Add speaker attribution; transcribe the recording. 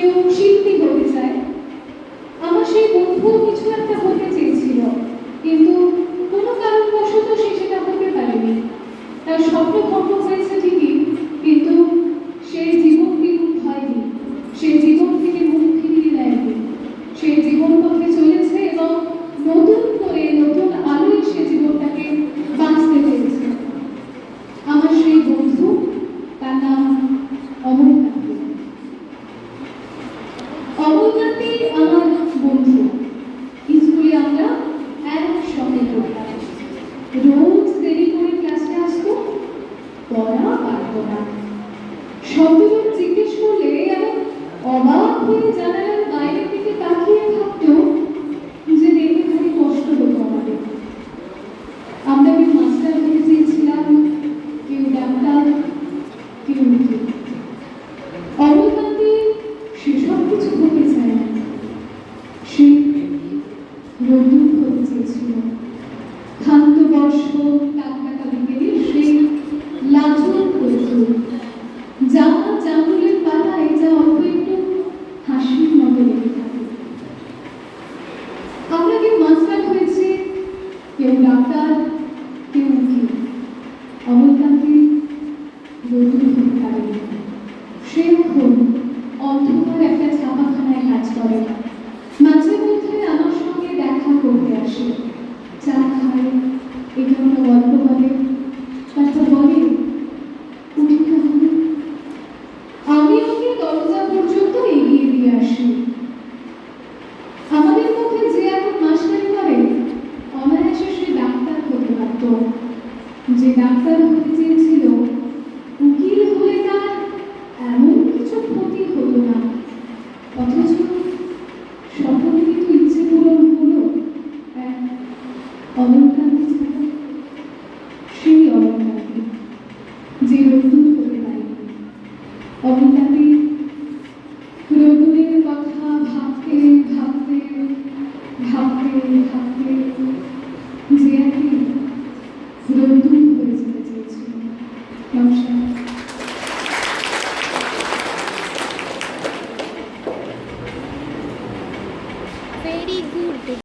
Speaker 1: কেউ শিল্পী হতে চায়। আমার সেই বন্ধু কিছু একটা হতে চেয়েছিল, কিন্তু কোনো কারণবশত সে সেটা হতে পারেনি। তার স্বপ্ন ভঙ্গ হয়েছে ঠিকই, কিন্তু সে জীবন বিমুখ হয়নি, সে জীবন থেকে মুখ ফিরিয়ে দেয়নি। সে জীবন পথে চলেছে এবং নতুন করে নতুন আলোয় সে জীবনটাকে বাঁচতে পেরেছে। আমার সেই বন্ধু, তার নাম অমল কান্তি। অমল কান্তি আমার বন্ধু। স্কুলে আমরা একসঙ্গে পড়তাম। রোজ দেরি করে ক্লাসে আসতো, পড়া পারত না। শব্দজন জিজ্ঞেস করলে এমন অবাক হয়ে জানালার বাইরের দিকে তাকিয়ে থাকতো যে দেখে ভারী কষ্ট হতো আমাদের। আমরা কেউ মাস্টার হতে চেয়েছিলাম, কেউ ডাক্তার, কেউ উকিল। অমল কান্তি সেসব কিছু হতে চায় না। সে রোদ্দুর হতে চেয়েছিল। ক্ষান্ত বর্ষ টাকটাকা বিকেলে সে লাজুক রোদ্দুর, জামা জামরুলের পাতায় যা অল্প একটু হাসির মতো লেগে থাকে। আমরা কেউ মাস্টার হয়েছে, কেউ ডাক্তার, কেউ উকিল। অমল কান্তি রোদ্দুর হতে পারেনি। সে এখন অন্ধকার একটা ছাপাখানায় কাজ করে। মাঝে মধ্যে আমার সঙ্গে দেখা করতে আসে, চা খায়, এটা ওটা গল্প করে, তারপর বলে উঠি তাহলে। আমি ওকে দরজা পর্যন্ত এগিয়ে দিয়ে আসি। আমাদের মধ্যে যে এখন মাস্টারি করে, অনায়াসে সে ডাক্তার হতে পারত। যে ডাক্তার হতে চেয়েছিল, উকিল হলে তার এমন কিছু ক্ষতি হতো না। অথচ সকলেরই তো ইচ্ছে পূরণ হলো, অমল কান্তি ছাড়া। সেই অমল কান্তি যে রোদ্দুর হতে পারেনি। অমল কান্তি রোদ্দুরের কথা ভাবতে ভাবতে ভাবতে ভাবতে যে একদিন রোদ্দুর হয়ে যেতে চেয়েছিল। নমস্কার।
Speaker 2: Very good.